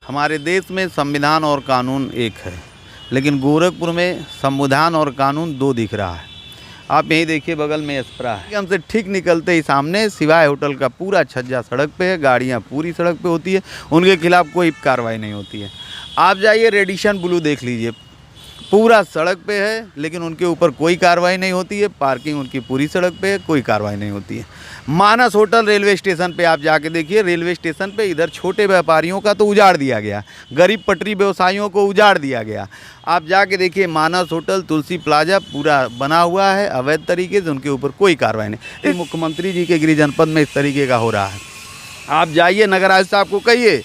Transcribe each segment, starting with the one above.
हमारे देश में संविधान और कानून एक है, लेकिन गोरखपुर में संविधान और कानून दो दिख रहा है। आप यही देखिए, बगल में एस्प्रा है, हमसे ठीक निकलते ही सामने सिवाय होटल का पूरा छज्जा सड़क पे है, गाड़ियाँ पूरी सड़क पे होती है, उनके खिलाफ कोई कार्रवाई नहीं होती है। आप जाइए रेडिशन ब्लू देख लीजिए, पूरा सड़क पे है, लेकिन उनके ऊपर कोई कार्रवाई नहीं होती है। पार्किंग उनकी पूरी सड़क पे है, कोई कार्रवाई नहीं होती है। मानस होटल रेलवे स्टेशन पे आप जाके देखिए, रेलवे स्टेशन पे इधर छोटे व्यापारियों का तो उजाड़ दिया गया, गरीब पटरी व्यवसायियों को उजाड़ दिया गया। आप जाके देखिए मानस होटल, तुलसी प्लाजा पूरा बना हुआ है अवैध तरीके से, उनके ऊपर कोई कार्रवाई नहीं। मुख्यमंत्री जी के गृह जनपद में इस तरीके का हो रहा है। आप जाइए नगर आयुक्त साहब को कहिए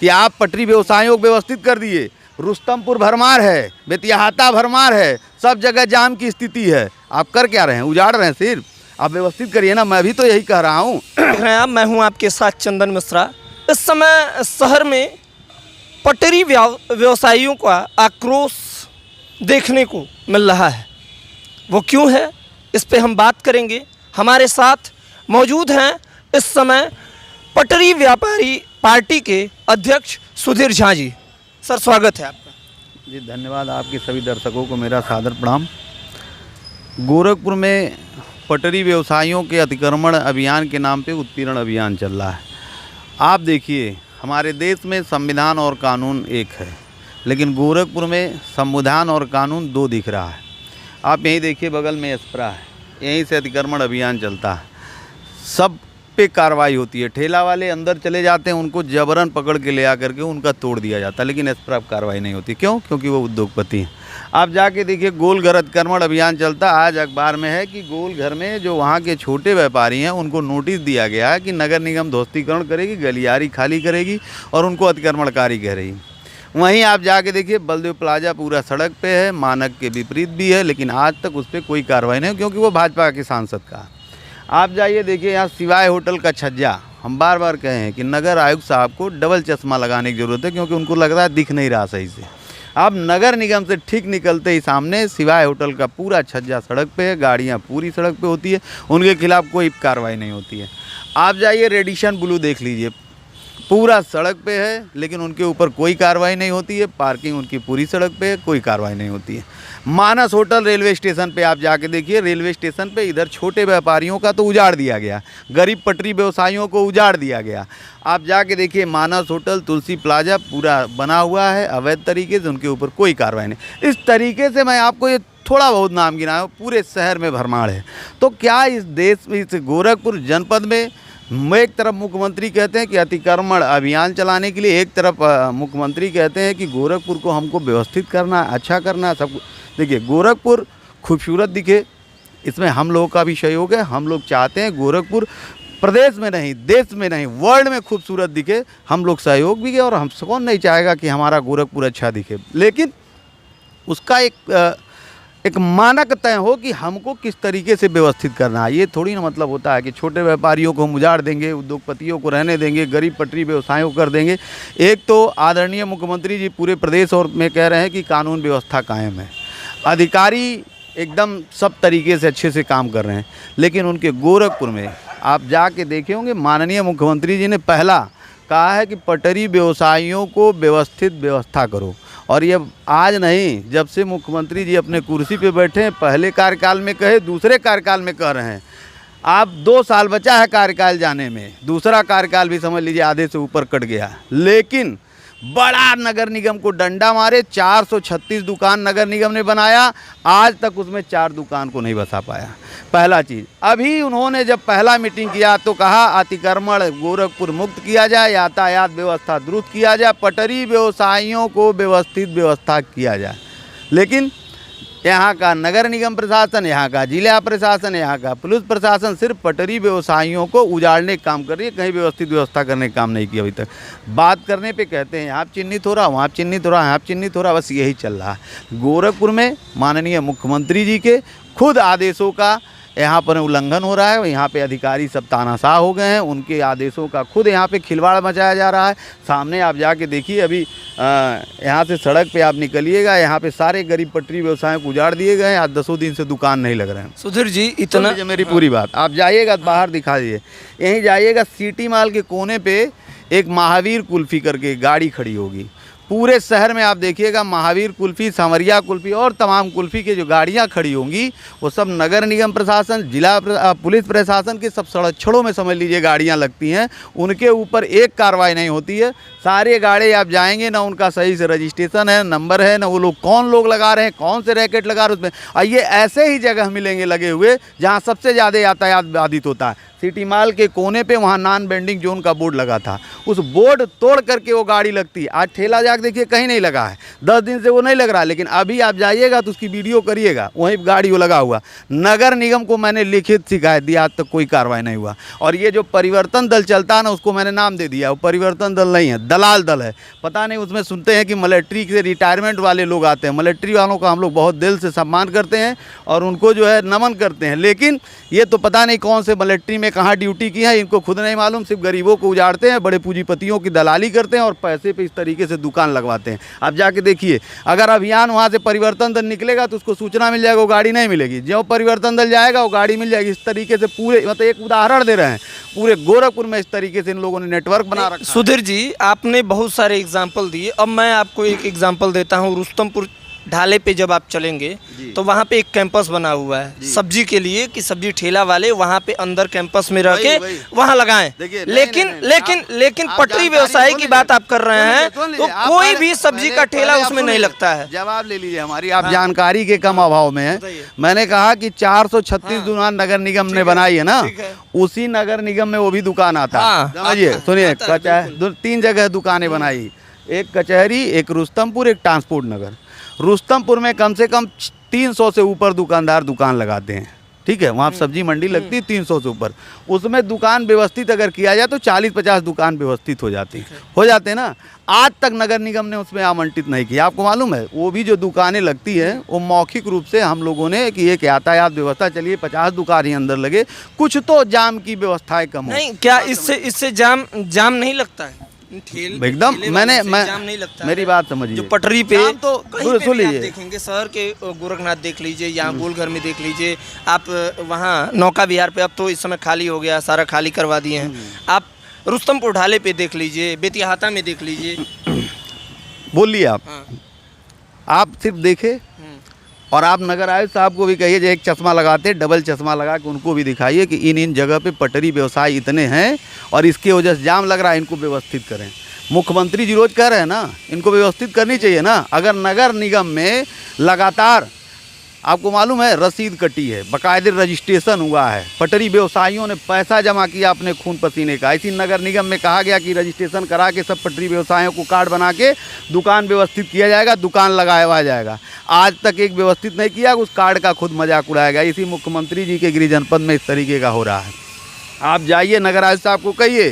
कि आप पटरी व्यवसायों को व्यवस्थित कर दिए। रुस्तमपुर भरमार है, बेतियाहाता भरमार है, सब जगह जाम की स्थिति है। आप कर क्या रहे हैं? उजाड़ रहे हैं। सिर्फ आप व्यवस्थित करिए ना, मैं भी तो यही कह रहा हूँ। मैं हूँ आपके साथ चंदन मिश्रा। इस समय शहर में पटरी व्यवसायियों का आक्रोश देखने को मिल रहा है। वो क्यों है, इस पे हम बात करेंगे। हमारे साथ मौजूद हैं इस समय पटरी व्यापारी पार्टी के अध्यक्ष सुधीर झा जी। सर, स्वागत है आपका। जी धन्यवाद। आपके सभी दर्शकों को मेरा सादर प्रणाम। गोरखपुर में पटरी व्यवसायियों के अतिक्रमण अभियान के नाम पे उत्पीड़न अभियान चल रहा है। आप देखिए, हमारे देश में संविधान और कानून एक है, लेकिन गोरखपुर में संविधान और कानून दो दिख रहा है। आप यही देखिए, बगल में एस्प्रा है, यहीं से अतिक्रमण अभियान चलता है। सब पे कार्रवाई होती है। ठेला वाले अंदर चले जाते हैं, उनको जबरन पकड़ के ले आकर के उनका तोड़ दिया जाता है, लेकिन इस पर अब कार्रवाई नहीं होती। क्यों? क्योंकि वो उद्योगपति हैं। आप जाके देखिए, गोलघर अतिक्रमण अभियान चलता। आज अखबार में है कि गोलघर में जो वहाँ के छोटे व्यापारी हैं उनको नोटिस दिया गया है कि नगर निगम ध्वस्तीकरण करेगी, गलियारी खाली करेगी और उनको अतिक्रमणकारी करेगी। वहीं आप जाके देखिए, बलदेव प्लाजा पूरा सड़क पे है, मानक के विपरीत भी है, लेकिन आज तक उस पर कोई कार्रवाई नहीं, क्योंकि वो भाजपा के सांसद का। आप जाइए देखिए, यहाँ सिवाय होटल का छज्जा, हम बार बार कहे हैं कि नगर आयुक्त साहब को डबल चश्मा लगाने की ज़रूरत है, क्योंकि उनको लग रहा है दिख नहीं रहा सही से। आप नगर निगम से ठीक निकलते ही सामने सिवाय होटल का पूरा छज्जा सड़क पे है, गाड़ियाँ पूरी सड़क पे होती है, उनके खिलाफ कोई कार्रवाई नहीं होती है। आप जाइए रेडिशन ब्लू देख लीजिए, पूरा सड़क पे है, लेकिन उनके ऊपर कोई कार्रवाई नहीं होती है। पार्किंग उनकी पूरी सड़क पे है, कोई कार्रवाई नहीं होती है। मानस होटल रेलवे स्टेशन पे आप जाके देखिए, रेलवे स्टेशन पे इधर छोटे व्यापारियों का तो उजाड़ दिया गया, गरीब पटरी व्यवसायियों को उजाड़ दिया गया। आप जाके देखिए मानस होटल, तुलसी प्लाजा पूरा बना हुआ है अवैध तरीके से, उनके ऊपर कोई कार्रवाई नहीं। इस तरीके से मैं आपको ये थोड़ा बहुत नाम गिनाया, पूरे शहर में भरमार है। तो क्या इस देश में, इस गोरखपुर जनपद में, एक तरफ मुख्यमंत्री कहते हैं कि अतिक्रमण अभियान चलाने के लिए, एक तरफ मुख्यमंत्री कहते हैं कि गोरखपुर को हमको व्यवस्थित करना है, अच्छा करना है, सब। देखिए, गोरखपुर खूबसूरत दिखे, इसमें हम लोगों का भी सहयोग है। हम लोग चाहते हैं गोरखपुर प्रदेश में नहीं, देश में नहीं, वर्ल्ड में खूबसूरत दिखे। हम लोग सहयोग भी है, और हम कौन नहीं चाहेगा कि हमारा गोरखपुर अच्छा दिखे, लेकिन उसका एक मानक तय हो कि हमको किस तरीके से व्यवस्थित करना है। ये थोड़ी ना मतलब होता है कि छोटे व्यापारियों को हम उजाड़ देंगे, उद्योगपतियों को रहने देंगे, गरीब पटरी व्यवसायों को कर देंगे। एक तो आदरणीय मुख्यमंत्री जी पूरे प्रदेश और में कह रहे हैं कि कानून व्यवस्था कायम है, अधिकारी एकदम सब तरीके से अच्छे से काम कर रहे हैं, लेकिन उनके गोरखपुर में आप जाके देखे होंगे, माननीय मुख्यमंत्री जी ने पहला कहा है कि पटरी व्यवसायियों को व्यवस्थित व्यवस्था करो। और ये आज नहीं, जब से मुख्यमंत्री जी अपने कुर्सी पे बैठे हैं, पहले कार्यकाल में कहे, दूसरे कार्यकाल में कह रहे हैं। आप 2 साल बचा है कार्यकाल जाने में, दूसरा कार्यकाल भी समझ लीजिए आधे से ऊपर कट गया, लेकिन बड़ा नगर निगम को डंडा मारे। 436 दुकान नगर निगम ने बनाया, आज तक उसमें 4 दुकान को नहीं बसा पाया। पहला चीज़, अभी उन्होंने जब पहला मीटिंग किया तो कहा अतिक्रमण गोरखपुर मुक्त किया जाए, यातायात व्यवस्था दुरुस्त किया जाए, पटरी व्यवसायियों को व्यवस्थित व्यवस्था किया जाए। लेकिन यहाँ का नगर निगम प्रशासन, यहाँ का जिला प्रशासन, यहाँ का पुलिस प्रशासन सिर्फ पटरी व्यवसायियों को उजाड़ने का काम कर रही है, कहीं व्यवस्थित व्यवस्था करने का काम नहीं किया अभी तक। बात करने पे कहते हैं यहाँ चिन्हित हो रहा, वहाँ चिन्हित हो रहा, यहाँ चिन्हित हो रहा, बस यही चल रहा है। गोरखपुर में माननीय मुख्यमंत्री जी के खुद आदेशों का यहाँ पर उल्लंघन हो रहा है। यहाँ पे अधिकारी सब तानाशाह हो गए हैं, उनके आदेशों का खुद यहाँ पे खिलवाड़ मचाया जा रहा है। सामने आप जाके देखिए, अभी यहाँ से सड़क पे आप निकलिएगा, यहाँ पे सारे गरीब पटरी व्यवसायों को उजाड़ दिए गए हैं। आज 10 दिन से दुकान नहीं लग रहे हैं। सुधीर जी, इतना मेरी पूरी बात, आप जाइएगा बाहर दिखा दीजिए, यहीं जाइएगा सिटी मॉल के कोने पे एक महावीर कुल्फ़ी करके गाड़ी खड़ी होगी। पूरे शहर में आप देखिएगा महावीर कुल्फ़ी, संवरिया कुल्फ़ी और तमाम कुल्फ़ी की जो गाड़ियां खड़ी होंगी वो सब नगर निगम प्रशासन, जिला पुलिस प्रशासन के सब सड़क में समझ लीजिए गाड़ियां लगती हैं। उनके ऊपर एक कार्रवाई नहीं होती है। सारे गाड़ी आप जाएंगे ना उनका सही से रजिस्ट्रेशन है, नंबर है, ना वो लोग कौन लोग लगा रहे हैं, कौन से रैकेट लगा रहे हैं उसमें। और ये ऐसे ही जगह मिलेंगे लगे हुए जहाँ सबसे ज़्यादा यातायात बाधित होता है। सिटी मॉल के कोने पे वहाँ नॉन बेंडिंग जोन का बोर्ड लगा था, उस बोर्ड तोड़ करके वो गाड़ी लगती है। आज ठेला जाके देखिए कहीं नहीं लगा है, 10 दिन से वो नहीं लग रहा, लेकिन अभी आप जाइएगा तो उसकी वीडियो करिएगा, वहीं गाड़ी वो लगा हुआ। नगर निगम को मैंने लिखित शिकायत दी, आज तक कोई कार्रवाई नहीं हुआ। और ये जो परिवर्तन दल चलता है ना, उसको मैंने नाम दे दिया, वो परिवर्तन दल नहीं है, दलाल दल है। पता नहीं उसमें सुनते हैं कि मिलिट्री से रिटायरमेंट वाले लोग आते हैं। मिलिट्री वालों का हम लोग बहुत दिल से सम्मान करते हैं और उनको जो है नमन करते हैं, लेकिन ये तो पता नहीं कौन से मिलिट्री में कहाँ ड्यूटी की है, इनको खुद नहीं मालूम। सिर्फ गरीबों को उजाड़ते हैं, बड़े पूंजीपतियों की दलाली करते हैं और पैसे पे इस तरीके से दुकान लगवाते हैं। आप जाके देखिए, अगर अभियान वहाँ से परिवर्तन दल निकलेगा तो उसको सूचना मिल जाएगा, वो गाड़ी नहीं मिलेगी। जो परिवर्तन दल जाएगा वो गाड़ी मिल जाएगी। इस तरीके से पूरे, मतलब एक उदाहरण दे रहे हैं, पूरे गोरखपुर में इस तरीके से इन लोगों ने नेटवर्क बना रखा है। सुधीर जी, आपने बहुत सारे एग्जाम्पल दिए, अब मैं आपको एक एग्जाम्पल देता हूँ। रुस्तमपुर ढाले पे जब आप चलेंगे तो वहाँ पे एक कैंपस बना हुआ है सब्जी के लिए, कि सब्जी ठेला वाले वहाँ पे अंदर कैंपस में रह के वहाँ लगाएं। लेकिन पटरी व्यवसाय की बात आप कर रहे हैं तो कोई भी सब्जी का ठेला उसमें नहीं लगता है। जवाब ले लीजिए हमारी, आप जानकारी के कम अभाव में है। मैंने कहा कि 436 दुकान नगर निगम ने बनाई है ना, उसी नगर निगम में वो भी दुकान आता है। समझिए, सुनिए, 3 जगह दुकानें बनाई, एक कचहरी, एक रुस्तमपुर, एक ट्रांसपोर्ट नगर। रुस्तमपुर में कम से कम 300 से ऊपर दुकानदार दुकान लगाते हैं, ठीक है। वहाँ सब्जी मंडी लगती है 300 से ऊपर, उसमें दुकान व्यवस्थित अगर किया जाए तो 40-50 दुकान व्यवस्थित हो जाते हैं ना। आज तक नगर निगम ने उसमें आवंटित नहीं किया। आपको मालूम है, वो भी जो दुकानें लगती हैं वो मौखिक रूप से हम लोगों ने कि एक यातायात व्यवस्था, चलिए 50 दुकान ही अंदर लगे, कुछ तो जाम की व्यवस्थाएं कम हो। नहीं, क्या इससे जाम नहीं लगता है? एकदम, मेरी बात समझिए, जो पटरी पे तो सुन लीजिए, देखेंगे शहर के गोरखनाथ देख लीजिए, यहाँ गोलघर में देख लीजिए, आप वहाँ नौका विहार पे, अब तो इस समय खाली हो गया, सारा खाली करवा दिए हैं। आप रुस्तमपुर ढाले पे देख लीजिए, बेतियाहाता में देख लीजिए। बोलिए आप सिर्फ देखे और आप नगर आयुक्त साहब को भी कहिए जो एक चश्मा लगाते, डबल चश्मा लगा के उनको भी दिखाइए कि इन जगह पे पटरी व्यवसाय इतने हैं और इसकी वजह से जाम लग रहा है, इनको व्यवस्थित करें। मुख्यमंत्री जी रोज कह रहे हैं ना, इनको व्यवस्थित करनी चाहिए ना। अगर नगर निगम में लगातार, आपको मालूम है, रसीद कटी है, बाकायदे रजिस्ट्रेशन हुआ है, पटरी व्यवसायियों ने पैसा जमा किया अपने खून पसीने का, इसी नगर निगम में कहा गया कि रजिस्ट्रेशन करा के सब पटरी व्यवसायियों को कार्ड बना के दुकान व्यवस्थित किया जाएगा, दुकान लगाया जाएगा। आज तक एक व्यवस्थित नहीं किया, उस कार्ड का खुद मजाक उड़ाया गया। इसी मुख्यमंत्री जी के गृह जनपद में इस तरीके का हो रहा है। आप जाइए नगर आयुक्त साहब को कहिए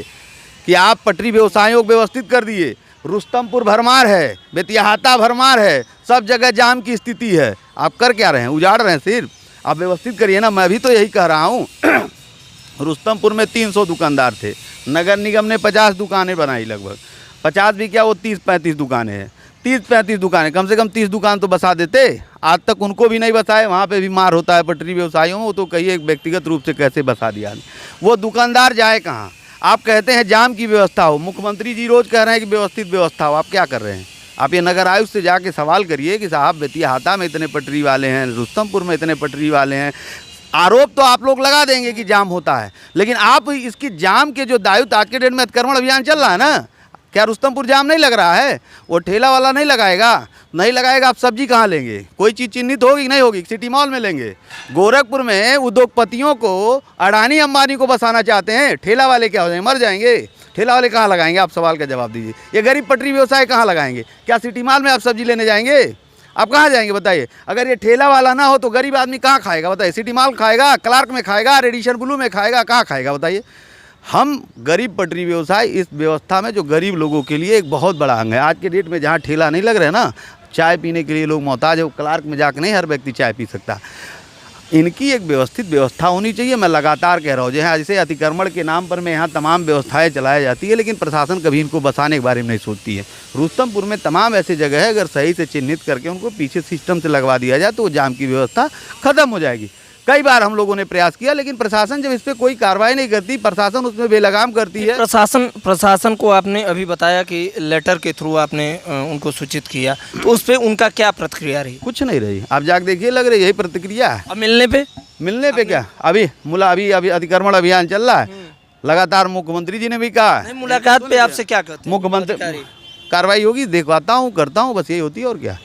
कि आप पटरी व्यवसायियों को व्यवस्थित कर दिए। रुस्तमपुर भरमार है, बेतियाहाता भरमार है, सब जगह जाम की स्थिति है। आप कर क्या रहे हैं? उजाड़ रहे हैं। सिर्फ आप व्यवस्थित करिए ना। मैं भी तो यही कह रहा हूँ। रुस्तमपुर में 300 दुकानदार थे, नगर निगम ने 50 दुकानें बनाई, लगभग 50 भी क्या, वो 30-35 दुकानें हैं। 30-35 दुकानें, कम से कम 30 दुकान तो बसा देते। आज तक उनको भी नहीं बसाए। वहाँ पे भी मार होता है पटरी व्यवसायियों में, वो तो कहिए व्यक्तिगत रूप से कैसे बसा दिया। वो दुकानदार जाए कहाँ? आप कहते हैं जाम की व्यवस्था हो, मुख्यमंत्री जी रोज कह रहे हैं कि व्यवस्थित व्यवस्था हो। आप क्या कर रहे हैं? आप ये नगर आयुक्त से जाके सवाल करिए कि साहब बेतियाहाता में इतने पटरी वाले हैं, रुस्तमपुर में इतने पटरी वाले हैं। आरोप तो आप लोग लगा देंगे कि जाम होता है, लेकिन आप इसकी जाम के जो दायित्व, आज के डेट में अतिक्रमण अभियान चल रहा है ना, क्या रुस्तमपुर जाम नहीं लग रहा है? वो ठेला वाला नहीं लगाएगा, आप सब्जी कहाँ लेंगे? कोई चीज़ चिन्हित होगी नहीं होगी? सिटी मॉल में लेंगे। गोरखपुर में उद्योगपतियों को, अडानी अंबानी को बसाना चाहते हैं, ठेला वाले क्या हो जाएंगे? मर जाएंगे। ठेला वाले कहाँ लगाएंगे? आप सवाल का जवाब दीजिए। ये गरीब पटरी व्यवसाय कहाँ लगाएंगे? क्या सिटी मॉल में आप सब्जी लेने जाएंगे? आप कहाँ जाएंगे बताइए? अगर ये ठेला वाला ना हो तो गरीब आदमी कहाँ खाएगा बताइए? सिटी मॉल खाएगा, क्लार्क में खाएगा, रेडिशन ब्लू में खाएगा, कहाँ खाएगा बताइए? हम गरीब पटरी व्यवसाय इस व्यवस्था में जो गरीब लोगों के लिए एक बहुत बड़ा अंग है। आज के डेट में जहाँ ठेला नहीं लग रहे हैं ना, चाय पीने के लिए लोग मोहताज है, वो क्लार्क में जाकर नहीं हर व्यक्ति चाय पी सकता। इनकी एक व्यवस्थित व्यवस्था होनी चाहिए। मैं लगातार कह रहा हूँ, जैसे अतिक्रमण के नाम पर मैं यहाँ तमाम व्यवस्थाएं चलाई जाती है, लेकिन प्रशासन कभी इनको बसाने के बारे में नहीं सोचती है। रुस्तमपुर में तमाम ऐसी जगह है, अगर सही से चिन्हित करके उनको पीछे सिस्टम से लगवा दिया जाए तो जाम की व्यवस्था ख़त्म हो जाएगी। कई बार हम लोगों ने प्रयास किया, लेकिन प्रशासन जब इस पर कोई कार्रवाई नहीं करती, प्रशासन उसमें बेलगाम करती है। प्रशासन को आपने अभी बताया कि लेटर के थ्रू आपने उनको सूचित किया, तो उस पर उनका क्या प्रतिक्रिया रही? कुछ नहीं रही, आप जाके देखिए, लग रही यही प्रतिक्रिया है। अब मिलने पे क्या अभी अभी अतिक्रमण अभियान चल रहा है, लगातार मुख्यमंत्री जी ने भी कहा नहीं, मुलाकात पे आपसे क्या कहते हैं? मुख्यमंत्री कार्रवाई होगी, देखवाता हूँ, करता हूँ, बस यही होती है और क्या।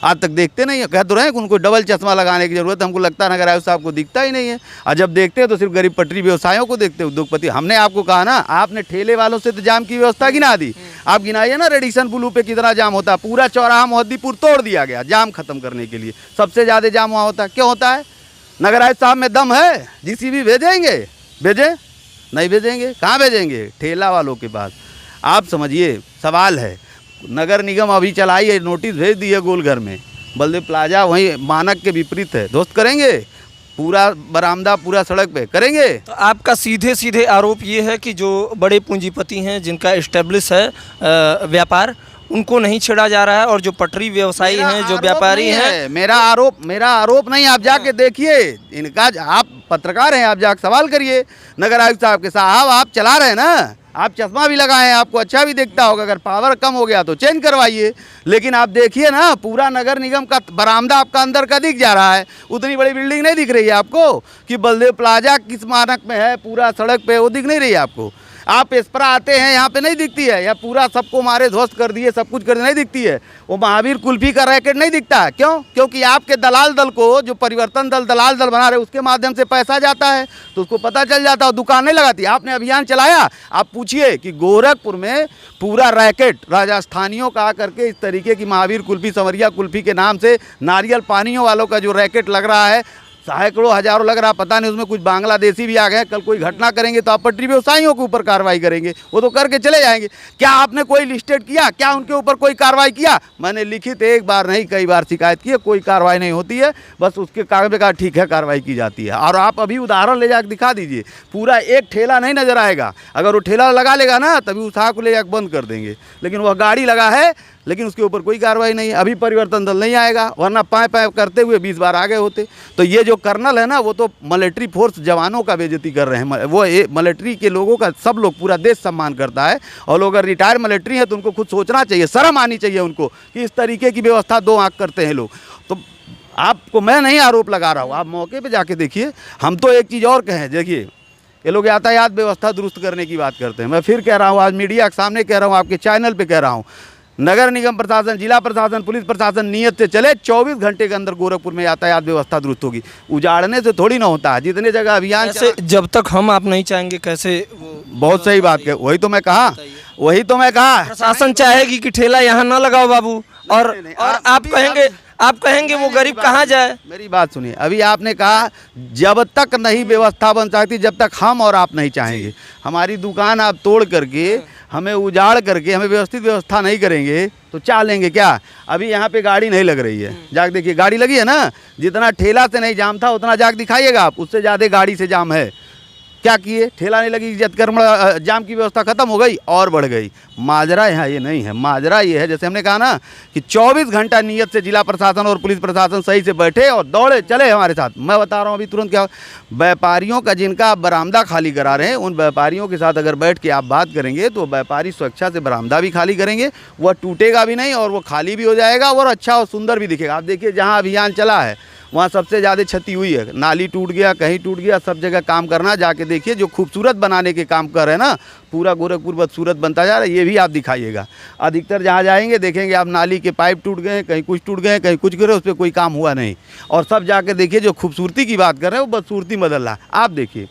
आज तक देखते नहीं है, कह तो रहे हैं कि उनको डबल चश्मा लगाने की जरूरत है, हमको लगता है नगर आयुक्त साहब को दिखता ही नहीं है। और जब देखते हैं तो सिर्फ गरीब पटरी व्यवसायों को देखते, उद्योगपति। हमने आपको कहा ना, आपने ठेले वालों से तो जाम की व्यवस्था गिना दी, आप गिनाइए ना रेडिसन ब्लू पे कितना जाम होता है। पूरा चौराहा मोहद्दीपुर तोड़ दिया गया जाम खत्म करने के लिए, सबसे ज़्यादा जाम वहाँ होता है। क्यों होता है? नगर आयुक्त साहब में दम है, जीसीबी भेजेंगे, भेजें नहीं भेजेंगे, कहाँ भेजेंगे? ठेला वालों के पास। आप समझिए, सवाल है, नगर निगम अभी चलाई है, नोटिस भेज दी है गोलघर में, बलदेव प्लाजा वहीं मानक के विपरीत है, ध्वस्त करेंगे पूरा बरामदा, पूरा सड़क पे करेंगे। तो आपका सीधे आरोप ये है कि जो बड़े पूंजीपति हैं, जिनका एस्टेब्लिश है व्यापार, उनको नहीं छेड़ा जा रहा है, और जो पटरी व्यवसायी हैं, जो व्यापारी हैं। मेरा आरोप नहीं, आप जाके देखिए इनका, आप पत्रकार हैं, आप जाके सवाल करिए नगर आयुक्त साहब के। साहब आप चला रहे हैं ना, आप चश्मा भी लगाए हैं, आपको अच्छा भी दिखता होगा, अगर पावर कम हो गया तो चेंज करवाइए। लेकिन आप देखिए ना, पूरा नगर निगम का बरामदा आपका अंदर का दिख जा रहा है, उतनी बड़ी बिल्डिंग नहीं दिख रही है आपको कि बलदेव प्लाजा किस मानक में है, पूरा सड़क पे वो दिख नहीं रही है आपको। आप एस्प्रा आते हैं, यहाँ पे नहीं दिखती है, या पूरा सबको मारे ध्वस्त कर दिए, सब कुछ कर नहीं दिखती है। वो महावीर कुल्फी का रैकेट नहीं दिखता है, क्यों? क्योंकि आपके दलाल दल को, जो परिवर्तन दल दलाल दल बना रहे, उसके माध्यम से पैसा जाता है, तो उसको पता चल जाता है, दुकान नहीं लगाती। आपने अभियान चलाया, आप पूछिए कि गोरखपुर में पूरा रैकेट राजस्थानियों का आकर के इस तरीके की महावीर कुल्फी, संवरिया कुल्फी के नाम से नारियल पानियों वालों का जो रैकेट लग रहा है, सैकड़ों हजारों लग रहा, पता नहीं उसमें कुछ बांग्लादेशी भी आ गए। कल कोई घटना करेंगे तो आप पटरी व्यवसायियों के ऊपर कार्रवाई करेंगे, वो तो करके चले जाएंगे। क्या आपने कोई लिस्टेड किया? क्या उनके ऊपर कोई कार्रवाई किया? मैंने लिखित एक बार नहीं कई बार शिकायत की है, कोई कार्रवाई नहीं होती है, बस उसके कागज पे कहा ठीक है कार्रवाई की जाती है। और आप अभी उदाहरण ले जाकर दिखा दीजिए, पूरा एक ठेला नहीं नजर आएगा। अगर वो ठेला लगा लेगा ना, तभी उस को ले जाकर बंद कर देंगे, लेकिन वह गाड़ी लगा है, लेकिन उसके ऊपर कोई कार्रवाई नहीं है। अभी परिवर्तन दल नहीं आएगा, वरना पाए करते हुए 20 बार आगे होते। तो ये जो कर्नल है ना, वो तो मिलिट्री फोर्स जवानों का बेइज्जती कर रहे हैं। वो मिलिट्री के लोगों का सब लोग, पूरा देश सम्मान करता है, और लोग अगर रिटायर मिलिट्री है तो उनको खुद सोचना चाहिए, शर्म आनी चाहिए उनको कि इस तरीके की व्यवस्था दो आंख करते हैं लोग। तो आपको मैं नहीं आरोप लगा रहा हूँ, आप मौके पर जाके देखिए। हम तो एक चीज़ और कहें, देखिए ये लोग यातायात व्यवस्था दुरुस्त करने की बात करते हैं। मैं फिर कह रहा हूँ, आज मीडिया के सामने कह रहा हूँ, आपके चैनल पे कह रहा हूँ, नगर निगम प्रशासन, जिला प्रशासन, पुलिस प्रशासन नियत से चले, 24 घंटे के अंदर गोरखपुर में यातायात व्यवस्था दुरुस्त होगी। उजाड़ने से थोड़ी ना होता है। जितने जगह अभियान जब तक हम आप नहीं चाहेंगे कैसे? बहुत सही बात है, वही तो मैं कहा, प्रशासन चाहेगी कि ठेला यहाँ ना लगाओ बाबू, और आप कहेंगे वो गरीब कहाँ जाए? मेरी बात सुनिए, अभी आपने कहा जब तक नहीं व्यवस्था बन सकती, जब तक हम और आप नहीं चाहेंगे। हमारी दुकान आप तोड़ करके, हमें उजाड़ करके, हमें व्यवस्थित व्यवस्था नहीं करेंगे तो चाह लेंगे क्या? अभी यहाँ पे गाड़ी नहीं लग रही है, जाके देखिए, गाड़ी लगी है ना, जितना ठेला से नहीं जाम था उतना जाके दिखाइएगा आप, उससे ज़्यादा गाड़ी से जाम है। क्या किए? ठेला नहीं लगी, अतिक्रमण जाम की व्यवस्था खत्म हो गई और बढ़ गई। माजरा यहाँ ये नहीं है, माजरा ये है, जैसे हमने कहा ना कि 24 घंटा नियत से जिला प्रशासन और पुलिस प्रशासन सही से बैठे और दौड़े चले हमारे साथ। मैं बता रहा हूँ अभी तुरंत क्या, व्यापारियों का जिनका आप बरामदा खाली करा रहे हैं, उन व्यापारियों के साथ अगर बैठ के आप बात करेंगे तो व्यापारी स्वेच्छा से बरामदा भी खाली करेंगे, वह टूटेगा भी नहीं और वो खाली भी हो जाएगा और अच्छा और सुंदर भी दिखेगा। आप देखिए, जहाँ अभियान चला है वहाँ सबसे ज़्यादा क्षति हुई है, नाली टूट गया, कहीं टूट गया, सब जगह काम करना। जाके देखिए, जो खूबसूरत बनाने के काम कर रहे हैं ना, पूरा गोरखपुर बदसूरत बनता जा रहा है, ये भी आप दिखाइएगा। अधिकतर जहाँ जाएंगे देखेंगे आप, नाली के पाइप टूट गए, कहीं कुछ टूट गए, कहीं कुछ गिरे, उस पर कोई काम हुआ नहीं। और सब जाके देखिए, जो खूबसूरती की बात कर रहे हैं वो बदसूरती बदल रहा है। आप देखिए,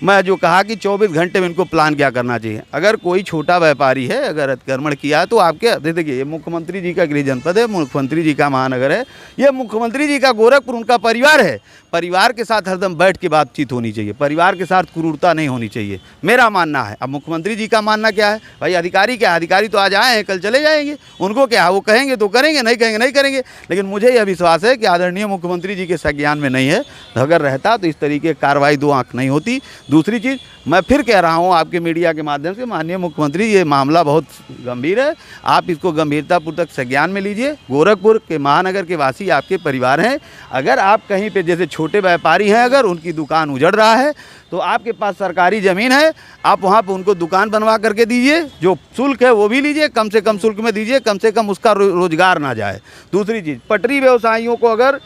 मैं जो कहा कि 24 घंटे में इनको प्लान क्या करना चाहिए। अगर कोई छोटा व्यापारी है, अगर अतिक्रमण किया है तो आपके देखिए, ये मुख्यमंत्री जी का गृह जनपद है, मुख्यमंत्री जी का महानगर है, ये मुख्यमंत्री जी का गोरखपुर उनका परिवार है। परिवार के साथ हरदम बैठ के बातचीत होनी चाहिए, परिवार के साथ क्रूरता नहीं होनी चाहिए, मेरा मानना है। अब मुख्यमंत्री जी का मानना क्या है? भाई अधिकारी क्या है? अधिकारी तो आज आए हैं, कल चले जाएंगे, उनको क्या है, वो कहेंगे तो करेंगे, नहीं कहेंगे नहीं करेंगे। लेकिन मुझे यह विश्वास है कि आदरणीय मुख्यमंत्री जी के संज्ञान में नहीं है। अगर रहता तो इस तरीके की कार्रवाई दो आंख नहीं होती। दूसरी चीज़ मैं फिर कह रहा हूँ आपके मीडिया के माध्यम से, माननीय मुख्यमंत्री, ये मामला बहुत गंभीर है, आप इसको गंभीरतापूर्वक संज्ञान में लीजिए। गोरखपुर के महानगर के वासी आपके परिवार हैं। अगर आप कहीं पे जैसे छोटे व्यापारी हैं, अगर उनकी दुकान उजड़ रहा है तो आपके पास सरकारी ज़मीन है, आप वहाँ पे उनको दुकान बनवा करके दीजिए, जो शुल्क है वो भी लीजिए, कम से कम शुल्क में दीजिए, कम से कम उसका रोजगार ना जाए। दूसरी चीज़, पटरी व्यवसायियों को अगर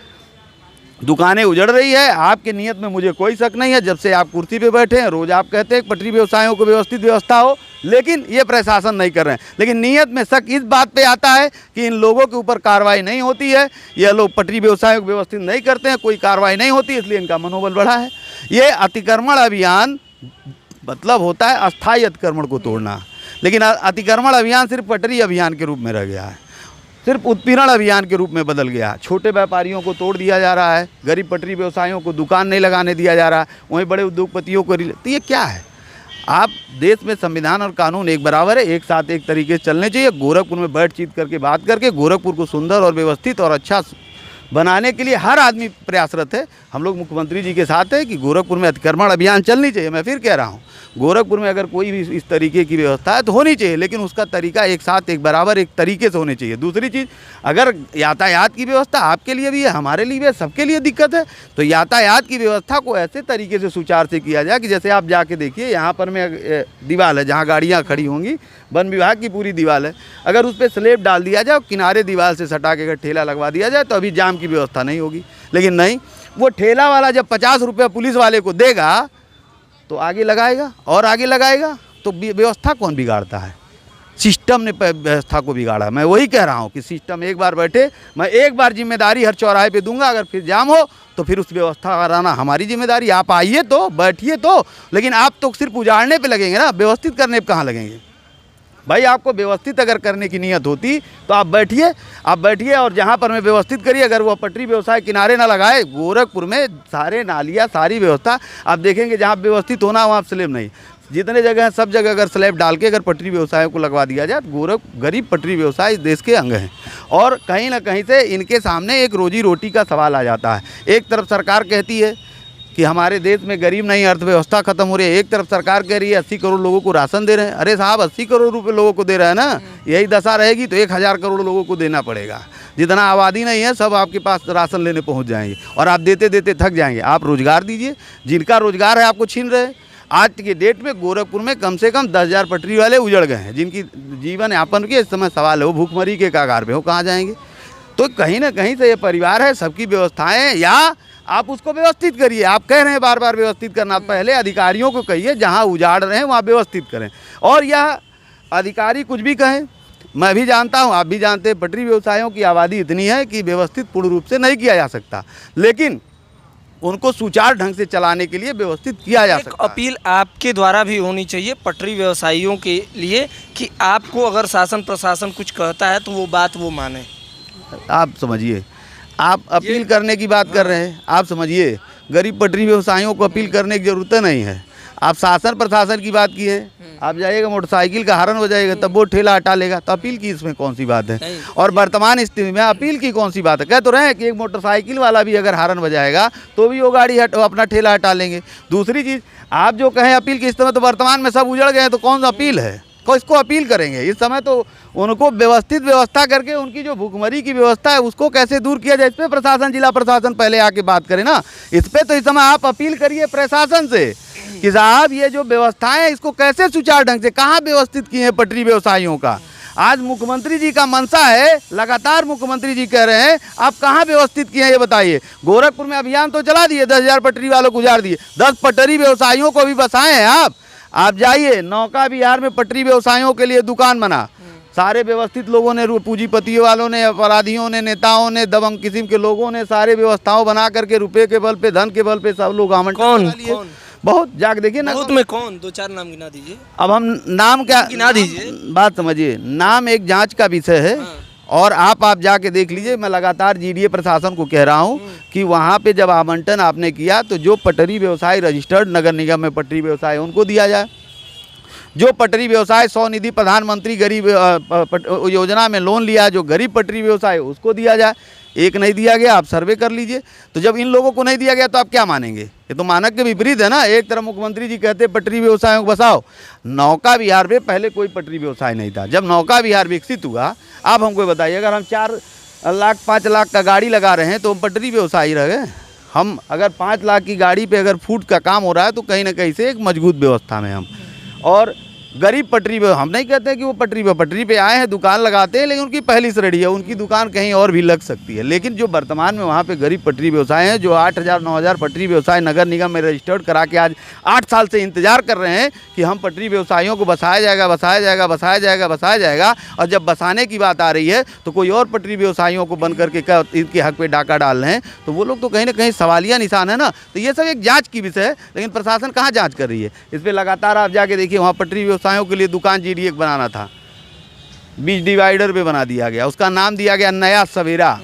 दुकानें उजड़ रही है, आपके नियत में मुझे कोई शक नहीं है। जब से आप कुर्सी पे बैठे हैं, रोज़ आप कहते हैं कि पटरी व्यवसायों को व्यवस्थित व्यवस्था हो, लेकिन ये प्रशासन नहीं कर रहे हैं। लेकिन नियत में शक इस बात पे आता है कि इन लोगों के ऊपर कार्रवाई नहीं होती है, ये लोग पटरी व्यवसायों को व्यवस्थित नहीं करते हैं, कोई कार्रवाई नहीं होती, इसलिए इनका मनोबल बढ़ा है। ये अतिक्रमण अभियान मतलब होता है अस्थायी अतिक्रमण को तोड़ना, लेकिन अतिक्रमण अभियान सिर्फ पटरी अभियान के रूप में रह गया है, सिर्फ उत्पीड़न अभियान के रूप में बदल गया। छोटे व्यापारियों को तोड़ दिया जा रहा है, गरीब पटरी व्यवसायियों को दुकान नहीं लगाने दिया जा रहा है, वहीं बड़े उद्योगपतियों को। तो ये क्या है? आप देश में संविधान और कानून एक बराबर है, एक साथ एक तरीके से चलने चाहिए। गोरखपुर में बातचीत करके बात करके गोरखपुर को सुंदर और व्यवस्थित और अच्छा बनाने के लिए हर आदमी प्रयासरत है। हम लोग मुख्यमंत्री जी के साथ है कि गोरखपुर में अतिक्रमण अभियान चलनी चाहिए। मैं फिर कह रहा हूँ, गोरखपुर में अगर कोई भी इस तरीके की व्यवस्था है तो होनी चाहिए, लेकिन उसका तरीका एक साथ एक बराबर एक तरीके से होने चाहिए। दूसरी चीज़, अगर यातायात की व्यवस्था आपके लिए भी है, हमारे लिए भी है, सबके लिए दिक्कत है, तो यातायात की व्यवस्था को ऐसे तरीके से सुचार से किया जाए कि जैसे आप जाके देखिए, यहाँ पर में दीवार है जहाँ गाड़ियाँ खड़ी होंगी, वन विभाग की पूरी दीवार है, अगर उस पर स्लेब डाल दिया जाए, किनारे दीवार से सटा के अगर ठेला लगवा दिया जाए तो अभी जाम की व्यवस्था नहीं होगी। लेकिन नहीं, वो ठेला वाला जब 50 रुपये पुलिस वाले को देगा तो आगे लगाएगा और आगे लगाएगा, तो व्यवस्था कौन बिगाड़ता है? सिस्टम ने व्यवस्था को बिगाड़ा। मैं वही कह रहा हूँ कि सिस्टम एक बार बैठे, मैं एक बार जिम्मेदारी हर चौराहे पे दूंगा, अगर फिर जाम हो तो फिर उस व्यवस्था कराना हमारी जिम्मेदारी। आप आइए तो, बैठिए तो, लेकिन आप तो सिर्फ उजाड़ने पे लगेंगे ना, व्यवस्थित करने पे कहाँ लगेंगे? भाई आपको व्यवस्थित अगर करने की नीयत होती तो आप बैठिए और जहाँ पर मैं व्यवस्थित करिए। अगर वो पटरी व्यवसाय किनारे ना लगाए, गोरखपुर में सारे नालियाँ सारी व्यवस्था आप देखेंगे, जहाँ व्यवस्थित होना वहाँ स्लैब नहीं, जितने जगह हैं सब जगह अगर स्लैब डाल के अगर पटरी व्यवसायों को लगवा दिया जाए, तो गरीब पटरी व्यवसाय इस देश के अंग हैं और कहीं ना कहीं से इनके सामने एक रोजी रोटी का सवाल आ जाता है। एक तरफ सरकार कहती है कि हमारे देश में गरीब नहीं, अर्थव्यवस्था खत्म हो रही है, एक तरफ सरकार कह रही है 80 करोड़ लोगों को राशन दे रहे हैं। अरे साहब, 80 करोड़ रुपए लोगों को दे रहे हैं ना, यही दशा रहेगी तो 1000 करोड़ लोगों को देना पड़ेगा। जितना आबादी नहीं है सब आपके पास राशन लेने पहुंच जाएंगे और आप देते देते थक जाएंगे। आप रोजगार दीजिए, जिनका रोजगार है आपको छीन रहे हैं। आज के डेट में गोरखपुर में कम से कम 10,000 पटरी वाले उजड़ गए हैं, जिनकी जीवन यापन के इस समय सवाल है, वो भूखमरी के कगार पे हो, कहाँ जाएंगे? तो कहीं ना कहीं से ये परिवार है, सबकी व्यवस्थाएं, या आप उसको व्यवस्थित करिए। आप कह रहे हैं बार बार व्यवस्थित करना, पहले अधिकारियों को कहिए जहां उजाड़ रहे हैं वहां व्यवस्थित करें। और यह अधिकारी कुछ भी कहें, मैं भी जानता हूं, आप भी जानते हैं, पटरी व्यवसायों की आबादी इतनी है कि व्यवस्थित पूर्ण रूप से नहीं किया जा सकता, लेकिन उनको सुचारू ढंग से चलाने के लिए व्यवस्थित किया जा सकता है। अपील आपके द्वारा भी होनी चाहिए पटरी व्यवसायियों के लिए कि आपको अगर शासन प्रशासन कुछ कहता है तो वो बात वो माने। आप समझिए, आप अपील करने की बात कर रहे हैं, आप समझिए, गरीब पटरी व्यवसायियों को अपील करने की ज़रूरत नहीं है। आप शासन प्रशासन की बात की है, आप जाइएगा मोटरसाइकिल का हॉर्न हो जाएगा तब वो ठेला हटा लेगा, तो अपील की इसमें कौन सी बात है? और वर्तमान स्थिति में अपील की कौन सी बात है? कह तो रहे हैं कि एक मोटरसाइकिल वाला भी अगर हॉर्न बजाएगा तो भी वो गाड़ी अपना ठेला हटा लेंगे। दूसरी चीज़, आप जो कहें अपील की, इस समय तो वर्तमान में सब उजड़ गए हैं, तो कौन सा अपील है? इसको अपील करेंगे इस समय? तो उनको व्यवस्थित व्यवस्था करके उनकी जो भूखमरी की व्यवस्था है उसको कैसे दूर किया जाए, इस पर प्रशासन, जिला प्रशासन पहले आके बात करे ना इस पर। तो इस समय आप अपील करिए प्रशासन से कि साहब ये जो व्यवस्थाएं हैं इसको कैसे सुचारू ढंग से, कहाँ व्यवस्थित किए हैं पटरी व्यवसायियों का। आज मुख्यमंत्री जी का मनसा है, लगातार मुख्यमंत्री जी कह रहे हैं, आप कहाँ व्यवस्थित किए हैं ये बताइए। गोरखपुर में अभियान तो चला दिए, 10,000 पटरी वालों को उजाड़ दिए, 10 पटरी व्यवसायियों को भी बसाए हैं। आप जाइए नौका बिहार में पटरी व्यवसायियों के लिए दुकान बना, सारे व्यवस्थित लोगों ने, पूंजीपतियों वालों ने, अपराधियों ने, नेताओं ने, दबंग किस्म के लोगों ने सारे व्यवस्थाओं बना करके रुपए के बल पे, धन के बल पे सब लोग आवंटन कर लिए। बहुत जाग देखिए ना, बहुत में कौन, 2-4 नाम गिना दीजिए। अब हम नाम क्या गिना दीजिए, बात समझिए, नाम एक जांच का विषय है। और आप जाके देख लीजिए, मैं लगातार जीडीए प्रशासन को कह रहा हूँ कि वहाँ पे जब आवंटन आपने किया तो जो पटरी व्यवसाय रजिस्टर्ड नगर निगम में पटरी व्यवसाय उनको दिया जाए, जो पटरी व्यवसाय स्वनिधि प्रधानमंत्री गरीब योजना में लोन लिया है, जो गरीब पटरी व्यवसाय है, उसको दिया जाए। एक नहीं दिया गया, आप सर्वे कर लीजिए। तो जब इन लोगों को नहीं दिया गया तो आप क्या मानेंगे? ये तो मानक के विपरीत है ना। एक तरफ मुख्यमंत्री जी कहते हैं पटरी व्यवसायों को बसाओ। नौका विहार में पहले कोई पटरी व्यवसाय नहीं था। जब नौका विहार विकसित हुआ, आप हमको बताइए, अगर हम 4 लाख 5 लाख का गाड़ी लगा रहे हैं तो हम पटरी व्यवसायी रह गए। हम अगर 5 लाख की गाड़ी पे अगर फूट का काम हो रहा है तो कहीं ना कहीं से एक मजबूत व्यवस्था में हम। और गरीब पटरी हम नहीं कहते कि वो पटरी पे आए हैं, दुकान लगाते हैं, लेकिन उनकी पहली श्रेणी है, उनकी दुकान कहीं और भी लग सकती है। लेकिन जो वर्तमान में वहाँ पे गरीब पटरी व्यवसाय हैं, जो 8,000 9,000 पटरी व्यवसाय नगर निगम में रजिस्टर्ड करा के आज 8 साल से इंतजार कर रहे हैं कि हम पटरी व्यवसायियों को बसाया जाएगा, बसाया जाएगा, बसाया जाएगा, बसाया जाएगा। और जब बसाने की बात आ रही है तो कोई और पटरी व्यवसायियों को बन करके इनके हक पे डाका डाल रहे हैं, तो वो लोग तो कहीं ना कहीं सवालिया निशान है ना। तो ये सब एक जाँच की विषय है, लेकिन प्रशासन कहाँ जाँच कर रही है इस पर? लगातार आप जाके देखिए, वहाँ पटरी व्यवसायों के लिए दुकान GD1 बनाना था, बीच डिवाइडर पे बना दिया गया, उसका नाम दिया गया नया सवेरा।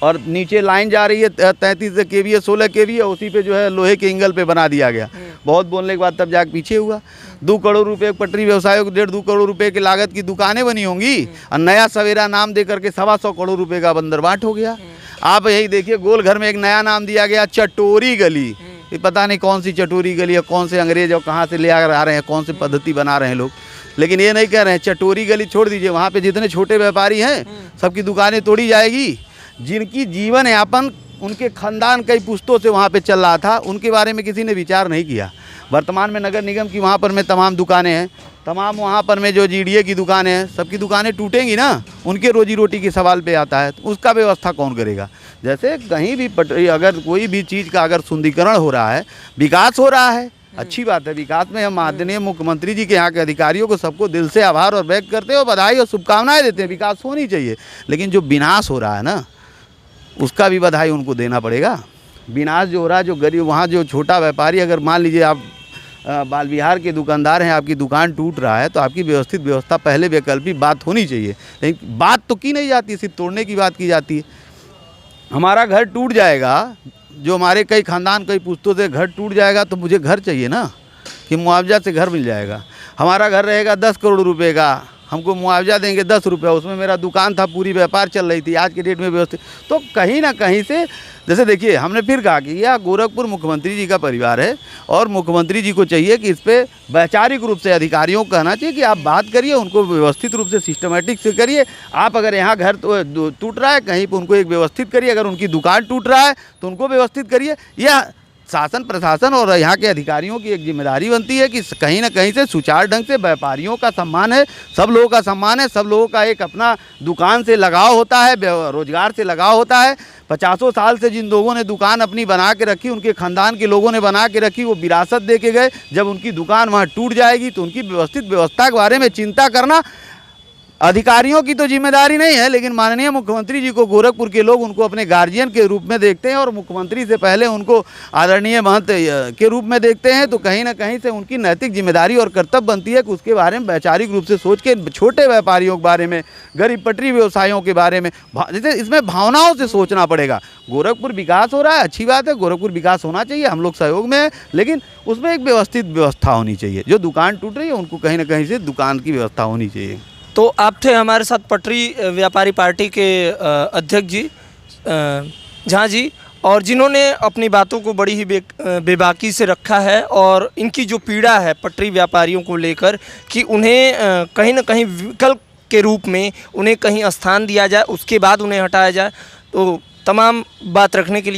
और नीचे लाइन जा रही है 33 kVA 16 kVA, उसी पे जो है लोहे के एंगल पे बना दिया गया। बहुत बोलने के बाद तब जाके पीछे हुआ। 2 करोड़ रुपए पटरी व्यवसायों को 1.5-2 करोड़ रुपए की लागत की दुकानें बनी होंगी, और नया सवेरा नाम दे करके 125 करोड़ रुपए का बंदरबाट हो गया। आप यही देखिए, गोल घर में एक नया नाम दिया गया, चटोरी गली। ये पता नहीं कौन सी चटोरी गली है, कौन से अंग्रेज और कहाँ से ले आ रहे हैं, कौन सी पद्धति बना रहे हैं लोग। लेकिन ये नहीं कह रहे हैं चटोरी गली छोड़ दीजिए, वहाँ पे जितने छोटे व्यापारी हैं सबकी दुकानें तोड़ी जाएगी। जिनकी जीवन यापन उनके खानदान कई पुश्तों से वहाँ पे चल रहा था, उनके बारे में किसी ने विचार नहीं किया। वर्तमान में नगर निगम की वहाँ पर में तमाम दुकानें हैं, तमाम वहाँ पर में जो GDA की दुकानें हैं, सबकी दुकानें टूटेंगी ना, उनके रोजी रोटी के सवाल पे आता है, तो उसका व्यवस्था कौन करेगा? जैसे कहीं भी पटरी, अगर कोई भी चीज़ का अगर सुंदरीकरण हो रहा है, विकास हो रहा है, अच्छी बात है। विकास में हम माननीय मुख्यमंत्री जी के यहाँ के अधिकारियों को सबको दिल से आभार और व्यक्त करते हैं और बधाई और शुभकामनाएं देते हैं। विकास होनी चाहिए, लेकिन जो विनाश हो रहा है ना, उसका भी बधाई उनको देना पड़ेगा। विनाश जो हो रहा है, जो गरीब, वहाँ जो छोटा व्यापारी, अगर मान लीजिए आप बाल विहार के दुकानदार हैं, आपकी दुकान टूट रहा है, तो आपकी व्यवस्थित व्यवस्था पहले वैकल्पिक बात होनी चाहिए, लेकिन बात तो की नहीं जाती, सिर्फ तोड़ने की बात की जाती है। हमारा घर टूट जाएगा, जो हमारे कई खानदान कई पुश्तों से घर टूट जाएगा, तो मुझे घर चाहिए ना, कि मुआवजा से घर मिल जाएगा। हमारा घर रहेगा 10 करोड़ रुपए का, हमको मुआवजा देंगे 10 रुपये, उसमें मेरा दुकान था, पूरी व्यापार चल रही थी, आज के डेट में व्यवस्थित। तो कहीं ना कहीं से, जैसे देखिए, हमने फिर कहा कि यह गोरखपुर मुख्यमंत्री जी का परिवार है, और मुख्यमंत्री जी को चाहिए कि इस पर वैचारिक रूप से अधिकारियों को कहना चाहिए कि आप बात करिए, उनको व्यवस्थित रूप से सिस्टमेटिक से करिए। आप अगर यहाँ घर तो टूट रहा है, कहीं पर उनको एक व्यवस्थित करिए, अगर उनकी दुकान टूट रहा है तो उनको व्यवस्थित करिए। यह शासन प्रशासन और यहाँ के अधिकारियों की एक जिम्मेदारी बनती है कि कहीं ना कहीं से सुचारू ढंग से, व्यापारियों का सम्मान है, सब लोगों का सम्मान है, सब लोगों का एक अपना दुकान से लगाव होता है, रोजगार से लगाव होता है। 50 साल से जिन लोगों ने दुकान अपनी बना के रखी, उनके खानदान के लोगों ने बना के रखी, वो विरासत दे के गए। जब उनकी दुकान वहाँ टूट जाएगी तो उनकी व्यवस्थित व्यवस्था के बारे में चिंता करना अधिकारियों की तो जिम्मेदारी नहीं है, लेकिन माननीय मुख्यमंत्री जी को गोरखपुर के लोग उनको अपने गार्जियन के रूप में देखते हैं, और मुख्यमंत्री से पहले उनको आदरणीय महंत के रूप में देखते हैं। तो कहीं ना कहीं से उनकी नैतिक जिम्मेदारी और कर्तव्य बनती है कि उसके बारे में वैचारिक रूप से सोच के, छोटे व्यापारियों के बारे में, गरीब पटरी व्यवसायियों के बारे में, जैसे इसमें भावनाओं से सोचना पड़ेगा। गोरखपुर विकास हो रहा है, अच्छी बात है, गोरखपुर विकास होना चाहिए, हम लोग सहयोग में हैं, लेकिन उसमें एक व्यवस्थित व्यवस्था होनी चाहिए। जो दुकान टूट रही है उनको कहीं ना कहीं से दुकान की व्यवस्था होनी चाहिए। तो आप थे हमारे साथ पटरी व्यापारी पार्टी के अध्यक्ष जी झा जी, और जिन्होंने अपनी बातों को बड़ी ही बेबाकी से रखा है, और इनकी जो पीड़ा है पटरी व्यापारियों को लेकर कि उन्हें कहीं ना कहीं विकल्प के रूप में उन्हें कहीं स्थान दिया जाए, उसके बाद उन्हें हटाया जाए, तो तमाम बात रखने के लिए